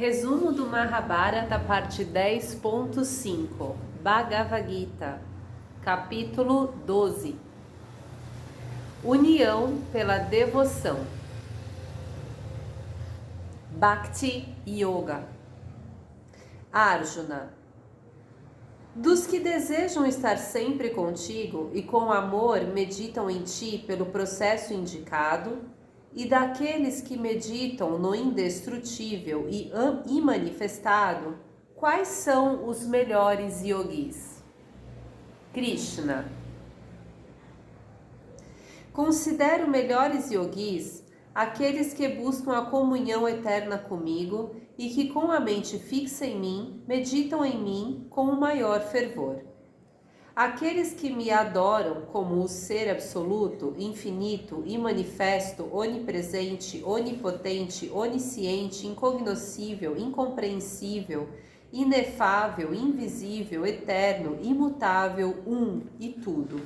Resumo do Mahabharata, parte 10.5, Bhagavad Gita, capítulo 12. União pela devoção. Bhakti Yoga. Arjuna. Dos que desejam estar sempre contigo e com amor meditam em ti pelo processo indicado, e daqueles que meditam no indestrutível e imanifestado, quais são os melhores yogis? Krishna. Considero melhores yogis aqueles que buscam a comunhão eterna comigo e que com a mente fixa em mim, meditam em mim com o maior fervor. Aqueles que me adoram como o ser absoluto, infinito, imanifesto, onipresente, onipotente, onisciente, incognoscível, incompreensível, inefável, invisível, eterno, imutável, e tudo.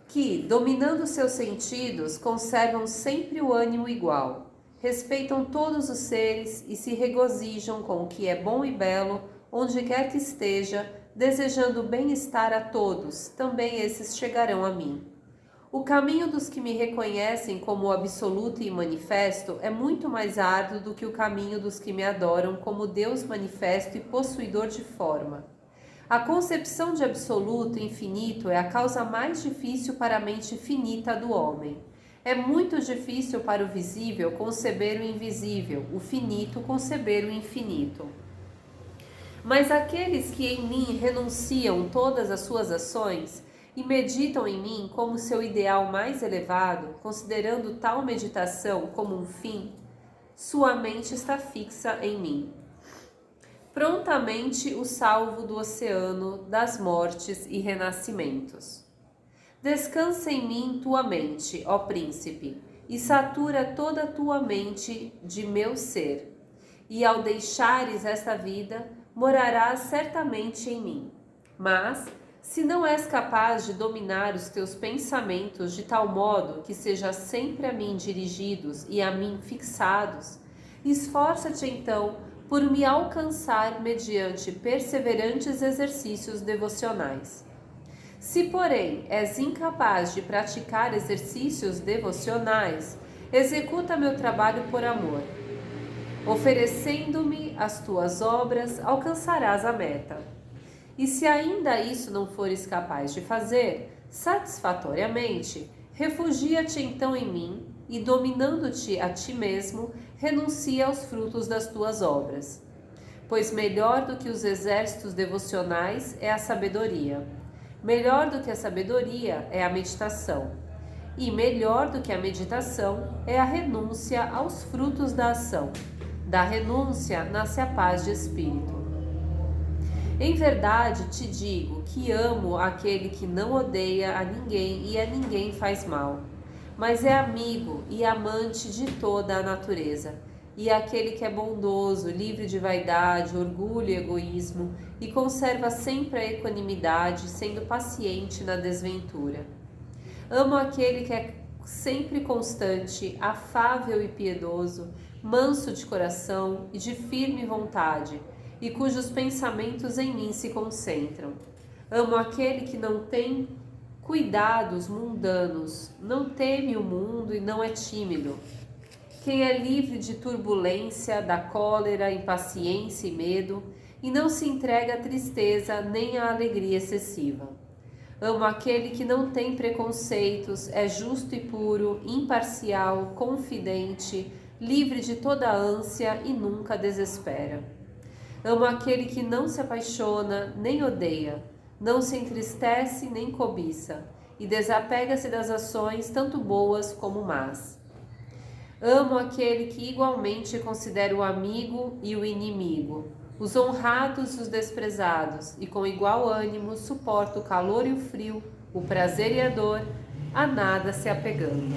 Que, dominando seus sentidos, conservam sempre o ânimo igual, respeitam todos os seres e se regozijam com o que é bom e belo, onde quer que esteja, desejando bem-estar a todos, também esses chegarão a mim. O caminho dos que me reconhecem como o absoluto e manifesto é muito mais árduo do que o caminho dos que me adoram como Deus manifesto e possuidor de forma. A concepção de absoluto e infinito é a causa mais difícil para a mente finita do homem. É muito difícil para o visível conceber o invisível, o finito conceber o infinito. Mas aqueles que em mim renunciam todas as suas ações e meditam em mim como seu ideal mais elevado, considerando tal meditação como um fim, sua mente está fixa em mim. Prontamente o salvo do oceano das mortes e renascimentos. Descansa em mim tua mente, ó príncipe, e satura toda a tua mente de meu ser. E ao deixares esta vida, morarás certamente em mim. Mas, se não és capaz de dominar os teus pensamentos de tal modo que sejam sempre a mim dirigidos e a mim fixados, esforça-te então por me alcançar mediante perseverantes exercícios devocionais. Se, porém, és incapaz de praticar exercícios devocionais, executa meu trabalho por amor. Oferecendo-me as tuas obras, alcançarás a meta. E se ainda isso não fores capaz de fazer, satisfatoriamente, refugia-te então em mim e, dominando-te a ti mesmo, renuncia aos frutos das tuas obras. Pois melhor do que os exércitos devocionais é a sabedoria. Melhor do que a sabedoria é a meditação. E melhor do que a meditação é a renúncia aos frutos da ação. Da renúncia nasce a paz de espírito. Em verdade te digo que amo aquele que não odeia a ninguém e a ninguém faz mal, mas é amigo e amante de toda a natureza, e aquele que é bondoso, livre de vaidade, orgulho e egoísmo, e conserva sempre a equanimidade, sendo paciente na desventura. Amo aquele que é sempre constante, afável e piedoso, manso de coração e de firme vontade, e cujos pensamentos em mim se concentram. Amo aquele que não tem cuidados mundanos, não teme o mundo e não é tímido. Quem é livre de turbulência, da cólera, impaciência e medo, e não se entrega à tristeza nem à alegria excessiva. Amo aquele que não tem preconceitos, é justo e puro, imparcial, confidente, livre de toda ânsia e nunca desespera. Amo aquele que não se apaixona nem odeia, não se entristece nem cobiça, e desapega-se das ações tanto boas como más. Amo aquele que igualmente considera o amigo e o inimigo, os honrados e os desprezados, e com igual ânimo suporta o calor e o frio, o prazer e a dor, a nada se apegando.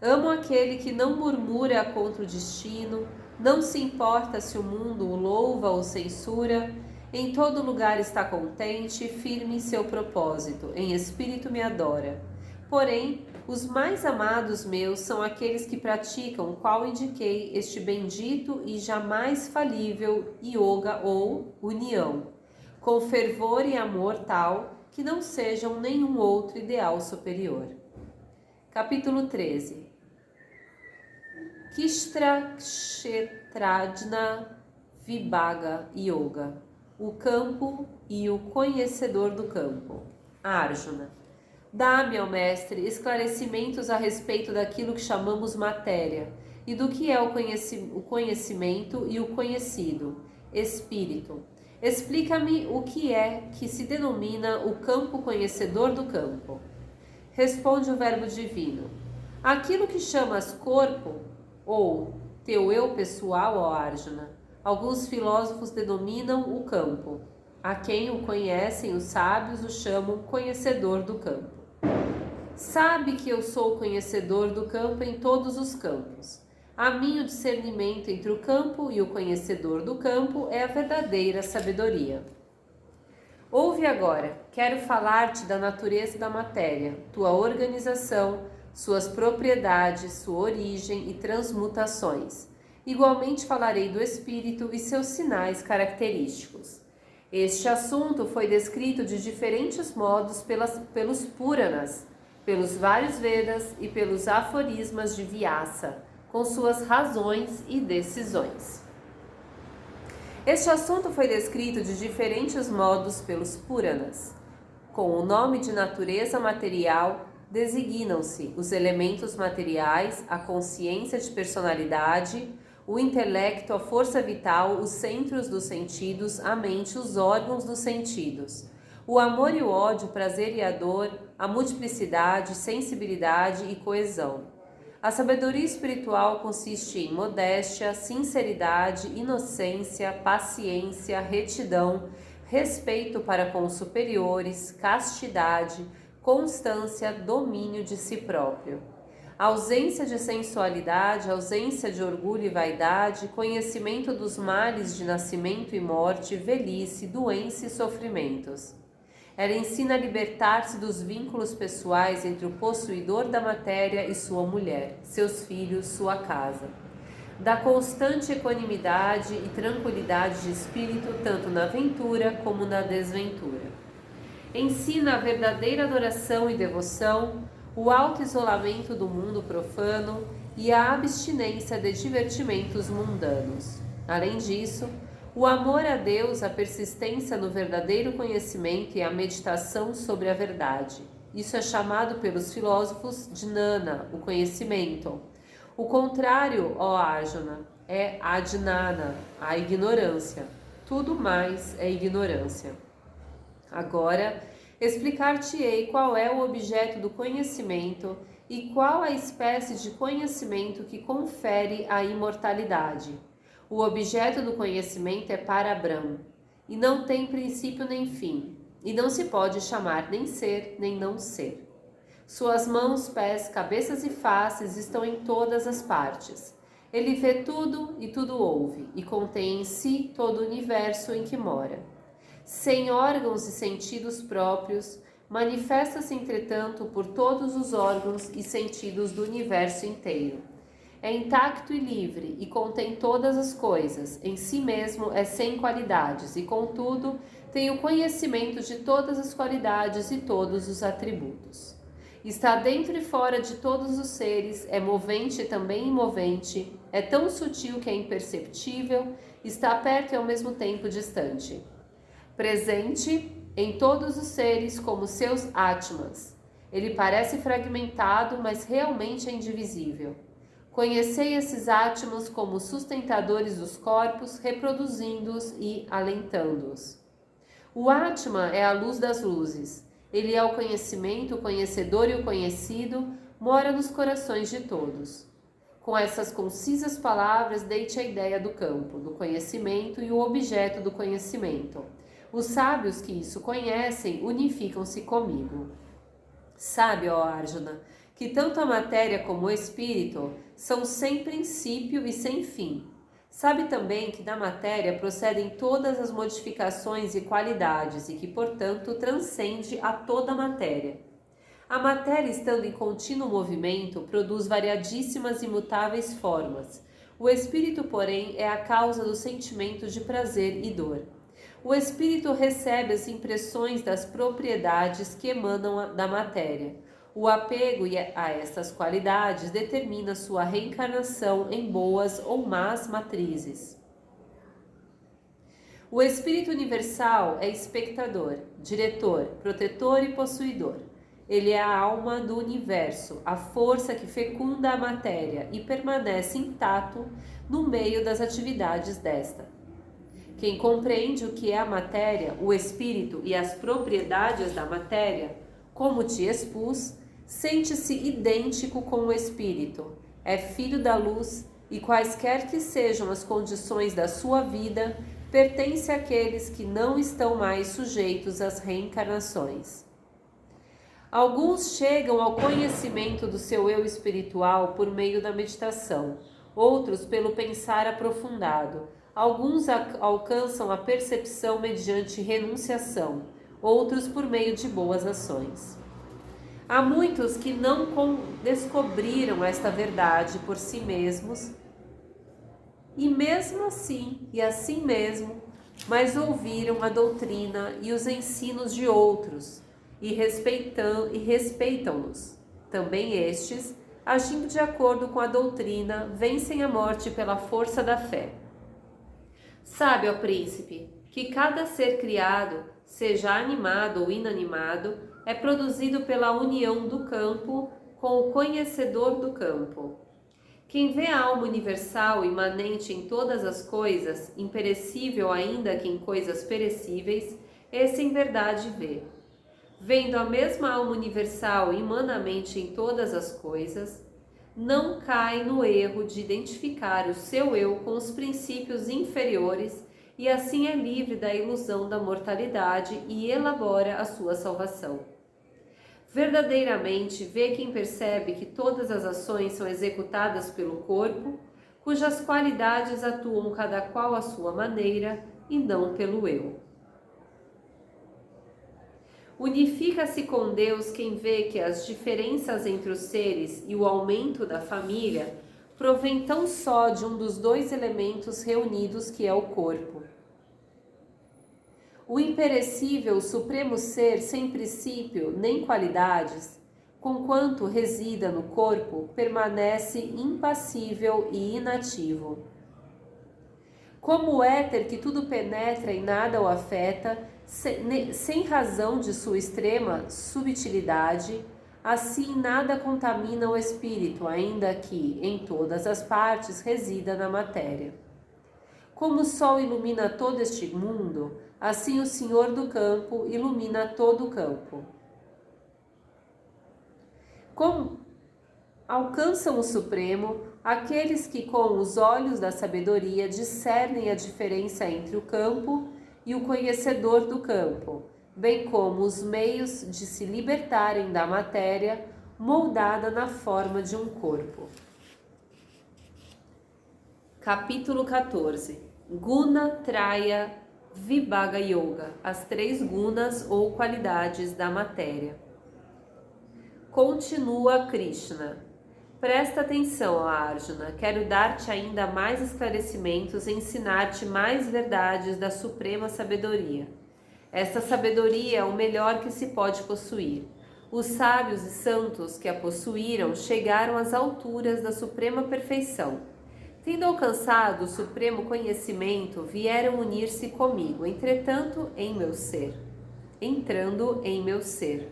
Amo aquele que não murmura contra o destino, não se importa se o mundo o louva ou censura, em todo lugar está contente, firme em seu propósito, em espírito me adora. Porém, Os mais amados meus são aqueles que praticam qual indiquei este bendito e jamais falível yoga ou união, com fervor e amor tal que não sejam nenhum outro ideal superior. Capítulo 13. Kshetrajna Vibhaga Yoga, o campo e o conhecedor do campo. Arjuna. Dá-me, ó mestre, esclarecimentos a respeito daquilo que chamamos matéria e do que é o conhecimento e o conhecido, espírito. Explica-me o que é que se denomina o campo conhecedor do campo. Responde o verbo divino. Aquilo que chamas corpo, ou teu eu pessoal, ó Arjuna, alguns filósofos denominam o campo. A quem o conhecem, os sábios o chamam conhecedor do campo. Sabe que eu sou conhecedor do campo em todos os campos. A mim o discernimento entre o campo e o conhecedor do campo é a verdadeira sabedoria. Ouve agora, quero falar-te da natureza da matéria, tua organização, suas propriedades, sua origem e transmutações. Igualmente falarei do espírito e seus sinais característicos. Este assunto foi descrito de diferentes modos pelos Puranas, pelos vários Vedas e pelos aforismas de Vyasa, com suas razões e decisões. Este assunto foi descrito de diferentes modos pelos Puranas. Com o nome de natureza material, designam-se os elementos materiais, a consciência de personalidade, o intelecto, a força vital, os centros dos sentidos, a mente, os órgãos dos sentidos, o amor e o ódio, o prazer e a dor, a multiplicidade, sensibilidade e coesão. A sabedoria espiritual consiste em modéstia, sinceridade, inocência, paciência, retidão, respeito para com os superiores, castidade, constância, domínio de si próprio. Ausência de sensualidade, ausência de orgulho e vaidade, conhecimento dos males de nascimento e morte, velhice, doença e sofrimentos. Ela ensina a libertar-se dos vínculos pessoais entre o possuidor da matéria e sua mulher, seus filhos, sua casa. Da constante equanimidade e tranquilidade de espírito, tanto na ventura como na desventura. Ensina a verdadeira adoração e devoção, o auto-isolamento do mundo profano e a abstinência de divertimentos mundanos. Além disso, o amor a Deus, a persistência no verdadeiro conhecimento e a meditação sobre a verdade. Isso é chamado pelos filósofos de Jnana, o conhecimento. O contrário, ó Arjuna, é Ajnana, a ignorância. Tudo mais é ignorância. Agora, explicar-te-ei qual é o objeto do conhecimento e qual a espécie de conhecimento que confere a imortalidade. O objeto do conhecimento é Parabrahm, e não tem princípio nem fim, e não se pode chamar nem ser, nem não ser. Suas mãos, pés, cabeças e faces estão em todas as partes. Ele vê tudo e tudo ouve, e contém em si todo o universo em que mora. Sem órgãos e sentidos próprios, manifesta-se, entretanto, por todos os órgãos e sentidos do universo inteiro. É intacto e livre e contém todas as coisas, em si mesmo é sem qualidades e, contudo, tem o conhecimento de todas as qualidades e todos os atributos. Está dentro e fora de todos os seres, é movente e também imovente, é tão sutil que é imperceptível, está perto e ao mesmo tempo distante. Presente em todos os seres como seus Atmas. Ele parece fragmentado, mas realmente é indivisível. Conhecei esses Atmas como sustentadores dos corpos, reproduzindo-os e alentando-os. O Atma é a luz das luzes. Ele é o conhecimento, o conhecedor e o conhecido, mora nos corações de todos. Com essas concisas palavras, dei-te a ideia do campo, do conhecimento e o objeto do conhecimento. Os sábios que isso conhecem unificam-se comigo. Sabe, ó Arjuna, que tanto a matéria como o espírito são sem princípio e sem fim. Sabe também que da matéria procedem todas as modificações e qualidades e que, portanto, transcende a toda a matéria. A matéria, estando em contínuo movimento, produz variadíssimas e imutáveis formas. O espírito, porém, é a causa dos sentimentos de prazer e dor. O espírito recebe as impressões das propriedades que emanam da matéria. O apego a estas qualidades determina sua reencarnação em boas ou más matrizes. O Espírito Universal é espectador, diretor, protetor e possuidor. Ele é a alma do universo, a força que fecunda a matéria e permanece intacto no meio das atividades desta. Quem compreende o que é a matéria, o espírito e as propriedades da matéria, como te expus, sente-se idêntico com o espírito, é filho da luz e quaisquer que sejam as condições da sua vida, pertence àqueles que não estão mais sujeitos às reencarnações. Alguns chegam ao conhecimento do seu eu espiritual por meio da meditação, outros pelo pensar aprofundado. Alguns alcançam a percepção mediante renunciação, outros por meio de boas ações. Há muitos que não descobriram esta verdade por si mesmos, e mesmo assim, e assim mesmo, mas ouviram a doutrina e os ensinos de outros, e respeitam-nos. Também estes, agindo de acordo com a doutrina, vencem a morte pela força da fé. Sabe, ó príncipe, que cada ser criado, seja animado ou inanimado, é produzido pela união do campo com o conhecedor do campo. Quem vê a alma universal imanente em todas as coisas, imperecível ainda que em coisas perecíveis, esse em verdade vê. Vendo a mesma alma universal imanamente em todas as coisas, não cai no erro de identificar o seu eu com os princípios inferiores e assim é livre da ilusão da mortalidade e elabora a sua salvação. Verdadeiramente vê quem percebe que todas as ações são executadas pelo corpo, cujas qualidades atuam cada qual à sua maneira e não pelo eu. Unifica-se com Deus quem vê que as diferenças entre os seres e o aumento da família provém tão só de um dos dois elementos reunidos que é o corpo. O imperecível supremo ser sem princípio nem qualidades, conquanto resida no corpo, permanece impassível e inativo. Como o éter que tudo penetra e nada o afeta, sem razão de sua extrema subtilidade, assim nada contamina o espírito, ainda que em todas as partes resida na matéria. Como o sol ilumina todo este mundo, assim o Senhor do campo ilumina todo o campo. Como alcançam o Supremo aqueles que com os olhos da sabedoria discernem a diferença entre o campo e o conhecedor do campo, bem como os meios de se libertarem da matéria moldada na forma de um corpo. Capítulo 14. Guna Traya Vibhaga Yoga, as 3 gunas ou qualidades da matéria. Continua Krishna. Presta atenção, ó Arjuna, quero dar-te ainda mais esclarecimentos e ensinar-te mais verdades da suprema sabedoria. Esta sabedoria é o melhor que se pode possuir. Os sábios e santos que a possuíram chegaram às alturas da suprema perfeição. Tendo alcançado o supremo conhecimento, vieram unir-se comigo, entrando em meu ser.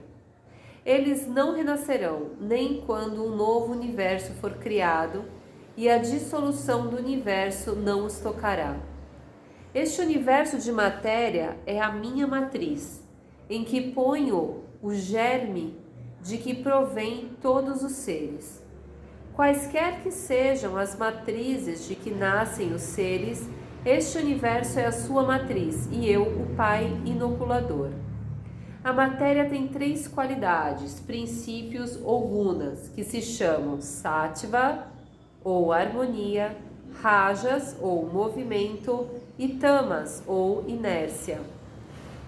Eles não renascerão, nem quando um novo universo for criado, e a dissolução do universo não os tocará. Este universo de matéria é a minha matriz, em que ponho o germe de que provém todos os seres. Quaisquer que sejam as matrizes de que nascem os seres, este universo é a sua matriz, e eu, o Pai inoculador. A matéria tem 3 qualidades, princípios ou gunas, que se chamam sattva, ou harmonia, rajas, ou movimento, e tamas, ou inércia.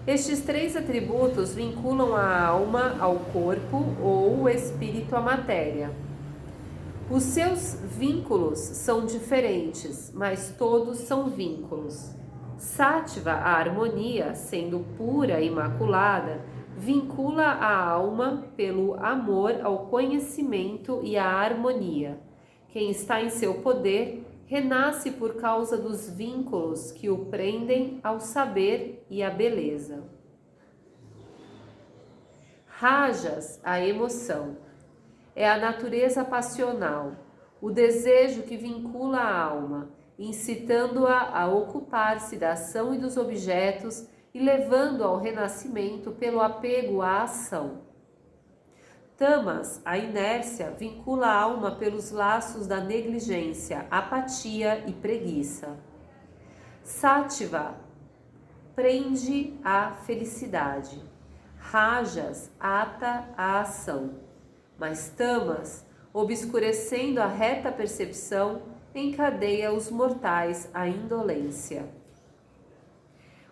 Estes três atributos vinculam a alma ao corpo ou o espírito à matéria. Os seus vínculos são diferentes, mas todos são vínculos. Sátiva, a harmonia, sendo pura e imaculada, vincula a alma pelo amor ao conhecimento e à harmonia. Quem está em seu poder renasce por causa dos vínculos que o prendem ao saber e à beleza. Rajas, a emoção. É a natureza passional, o desejo que vincula a alma, incitando-a a ocupar-se da ação e dos objetos e levando ao renascimento pelo apego à ação. Tamas, a inércia, vincula a alma pelos laços da negligência, apatia e preguiça. Sátiva, prende a felicidade. Rajas, ata a ação. Mas Tamas, obscurecendo a reta percepção, encadeia os mortais à indolência.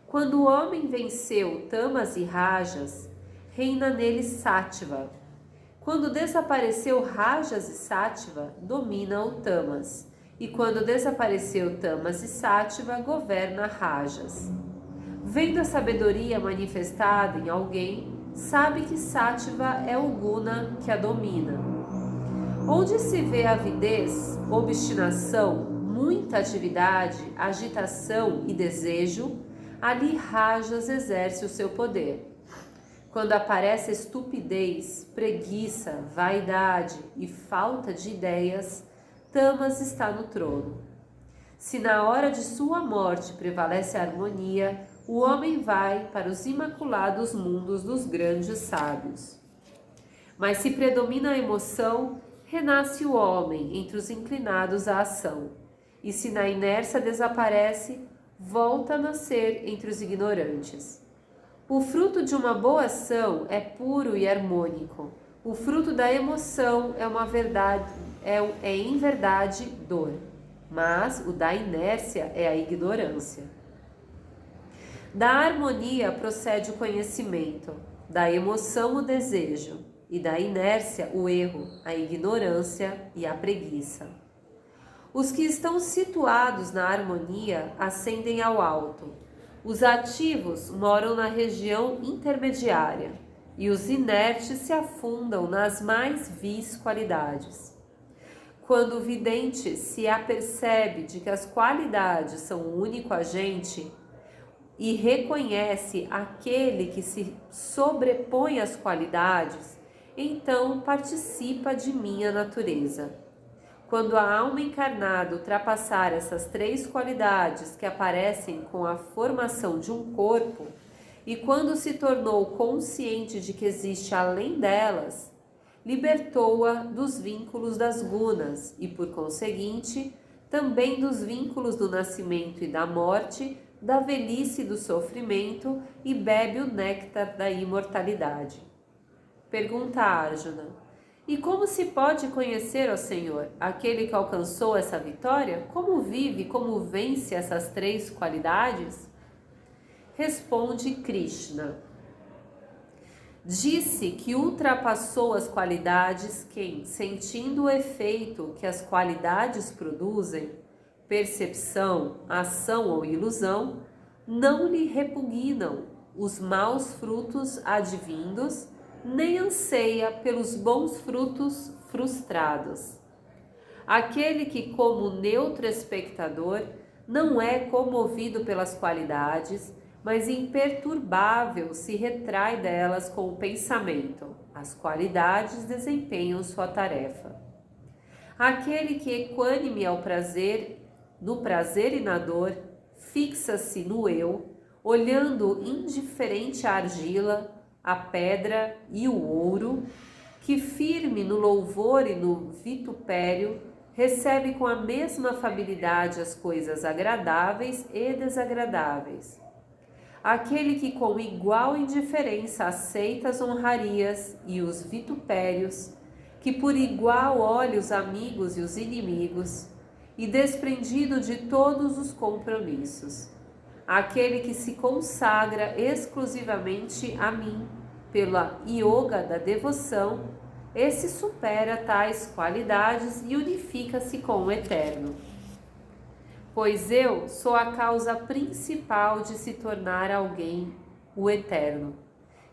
Quando o homem venceu Tamas e Rajas, reina nele Sátiva. Quando desapareceu Rajas e Sátiva, domina o Tamas. E quando desapareceu Tamas e Sátiva, governa Rajas. Vendo a sabedoria manifestada em alguém, sabe que Sátiva é o Guna que a domina. Onde se vê avidez, obstinação, muita atividade, agitação e desejo, ali Rajas exerce o seu poder. Quando aparece estupidez, preguiça, vaidade e falta de ideias, Tamas está no trono. Se na hora de sua morte prevalece a harmonia, o homem vai para os imaculados mundos dos grandes sábios. Mas se predomina a emoção, renasce o homem entre os inclinados à ação. E se na inércia desaparece, volta a nascer entre os ignorantes. O fruto de uma boa ação é puro e harmônico. O fruto da emoção é em verdade dor, mas o da inércia é a ignorância. Da harmonia procede o conhecimento, da emoção o desejo, e da inércia o erro, a ignorância e a preguiça. Os que estão situados na harmonia ascendem ao alto. Os ativos moram na região intermediária, e os inertes se afundam nas mais vis qualidades. Quando o vidente se apercebe de que as qualidades são o único agente, e reconhece aquele que se sobrepõe às qualidades, então participa de minha natureza. Quando a alma encarnada ultrapassar essas três qualidades que aparecem com a formação de um corpo, e quando se tornou consciente de que existe além delas, libertou-a dos vínculos das gunas e, por conseguinte, também dos vínculos do nascimento e da morte, da velhice e do sofrimento, e bebe o néctar da imortalidade. Pergunta Arjuna: e como se pode conhecer, ó Senhor, aquele que alcançou essa vitória? Como vive, como vence essas três qualidades? Responde Krishna: disse que ultrapassou as qualidades quem, sentindo o efeito que as qualidades produzem, percepção, ação ou ilusão, não lhe repugnam os maus frutos advindos, nem anseia pelos bons frutos frustrados. Aquele que, como neutro espectador, não é comovido pelas qualidades, mas imperturbável se retrai delas com o pensamento. As qualidades desempenham sua tarefa. Aquele que, equânime ao prazer, no prazer e na dor, fixa-se no eu, olhando indiferente a argila, a pedra e o ouro, que firme no louvor e no vitupério, recebe com a mesma afabilidade as coisas agradáveis e desagradáveis. Aquele que com igual indiferença aceita as honrarias e os vitupérios, que por igual olha os amigos e os inimigos, e desprendido de todos os compromissos. Aquele que se consagra exclusivamente a mim pela yoga da devoção, esse supera tais qualidades e unifica-se com o Eterno. Pois eu sou a causa principal de se tornar alguém o Eterno,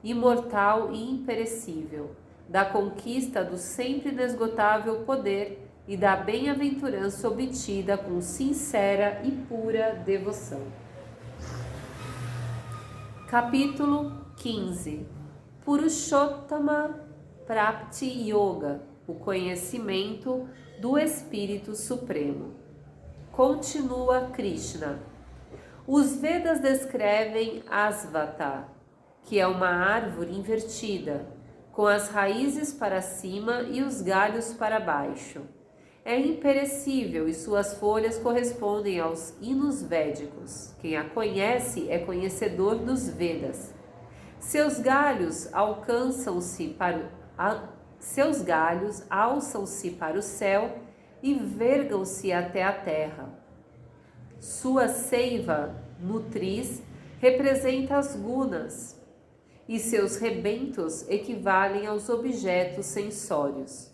imortal e imperecível, da conquista do sempre inesgotável poder e da bem-aventurança obtida com sincera e pura devoção. Capítulo 15. Purushottama Prapti Yoga, o conhecimento do Espírito Supremo. Continua Krishna. Os Vedas descrevem Asvata, que é uma árvore invertida, com as raízes para cima e os galhos para baixo. É imperecível e suas folhas correspondem aos hinos védicos. Quem a conhece é conhecedor dos Vedas. Seus galhos alçam-se para o céu e vergam-se até a terra. Sua seiva nutriz representa as gunas, e seus rebentos equivalem aos objetos sensórios.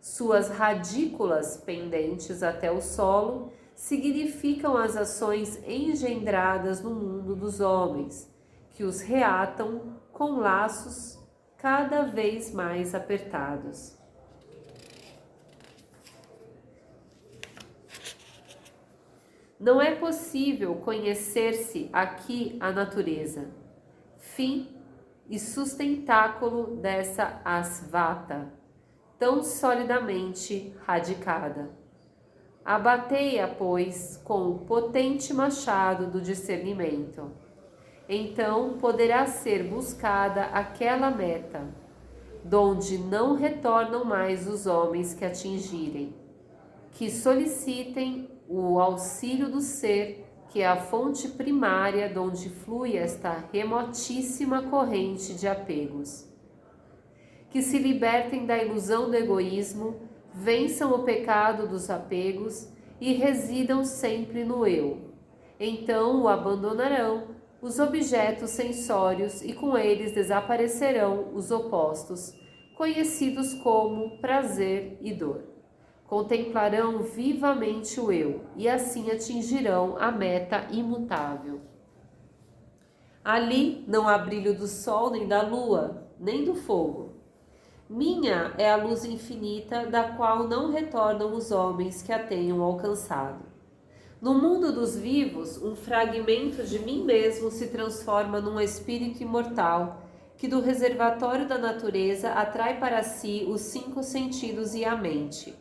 Suas radículas pendentes até o solo significam as ações engendradas no mundo dos homens, que os reatam com laços cada vez mais apertados. Não é possível conhecer-se aqui a natureza, fim e sustentáculo dessa asvata, tão solidamente radicada. Abatei-a, pois, com o potente machado do discernimento. Então poderá ser buscada aquela meta, donde não retornam mais os homens que atingirem, que solicitem o auxílio do ser, que é a fonte primária de onde flui esta remotíssima corrente de apegos. Que se libertem da ilusão do egoísmo, vençam o pecado dos apegos e residam sempre no eu. Então o abandonarão os objetos sensórios e com eles desaparecerão os opostos, conhecidos como prazer e dor. Contemplarão vivamente o eu e assim atingirão a meta imutável. Ali não há brilho do sol, nem da lua, nem do fogo. Minha é a luz infinita, da qual não retornam os homens que a tenham alcançado. No mundo dos vivos, um fragmento de mim mesmo se transforma num espírito imortal, que do reservatório da natureza atrai para si os 5 sentidos e a mente.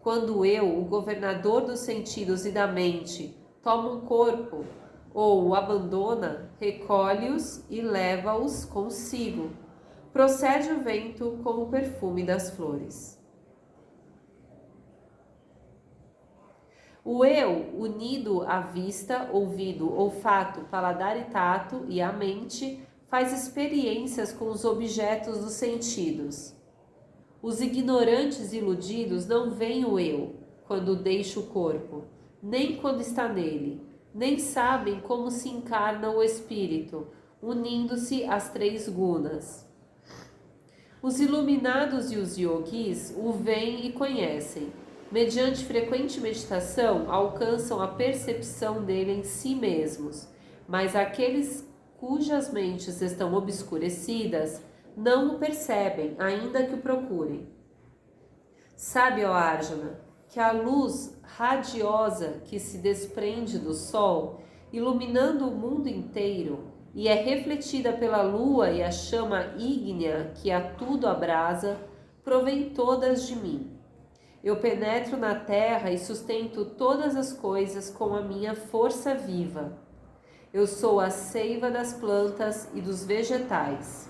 Quando eu, o governador dos sentidos e da mente, toma um corpo ou o abandona, recolhe-os e leva-os consigo. Procede o vento como o perfume das flores. O eu, unido à vista, ouvido, olfato, paladar e tato e à mente, faz experiências com os objetos dos sentidos. Os ignorantes iludidos não veem o eu quando deixa o corpo, nem quando está nele, nem sabem como se encarna o espírito, unindo-se às 3 gunas. Os iluminados e os yogis o veem e conhecem. Mediante frequente meditação, alcançam a percepção dele em si mesmos, mas aqueles cujas mentes estão obscurecidas não o percebem, ainda que o procurem. Sabe, ó Arjuna, que a luz radiosa que se desprende do sol, iluminando o mundo inteiro, e é refletida pela lua e a chama ígnea que a tudo abrasa, provém todas de mim. Eu penetro na terra e sustento todas as coisas com a minha força viva. Eu sou a seiva das plantas e dos vegetais.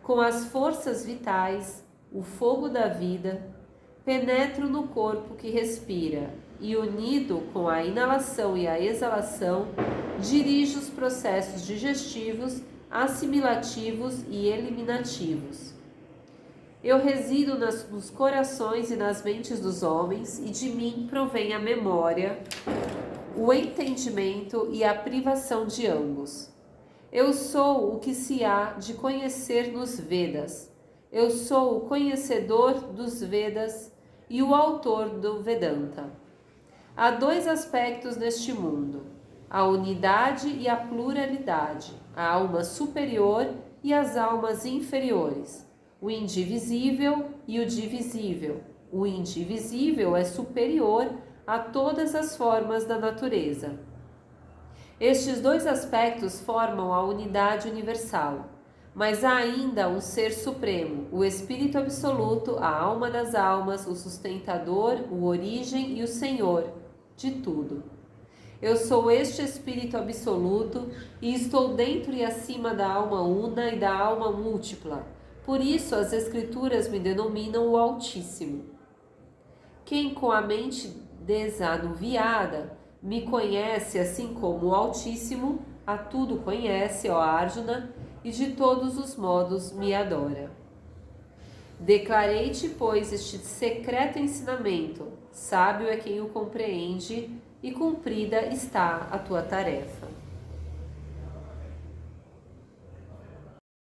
Com as forças vitais, o fogo da vida, penetro no corpo que respira e, unido com a inalação e a exalação, dirijo os processos digestivos, assimilativos e eliminativos. Eu resido nos corações e nas mentes dos homens, e de mim provém a memória, o entendimento e a privação de ambos. Eu sou o que se há de conhecer nos Vedas. Eu sou o conhecedor dos Vedas e o autor do Vedanta. Há dois aspectos neste mundo: a unidade e a pluralidade, a alma superior e as almas inferiores, o indivisível e o divisível. O indivisível é superior a todas as formas da natureza. Estes dois aspectos formam a unidade universal, mas há ainda um ser supremo, o Espírito Absoluto, a alma das almas, o sustentador, o origem e o Senhor de tudo. Eu sou este Espírito Absoluto e estou dentro e acima da alma una e da alma múltipla. Por isso as Escrituras me denominam o Altíssimo. Quem com a mente desanuviada me conhece assim como o Altíssimo, a tudo conhece, ó Arjuna, e de todos os modos me adora. Declarei-te, pois, este secreto ensinamento. Sábio é quem o compreende, e cumprida está a tua tarefa.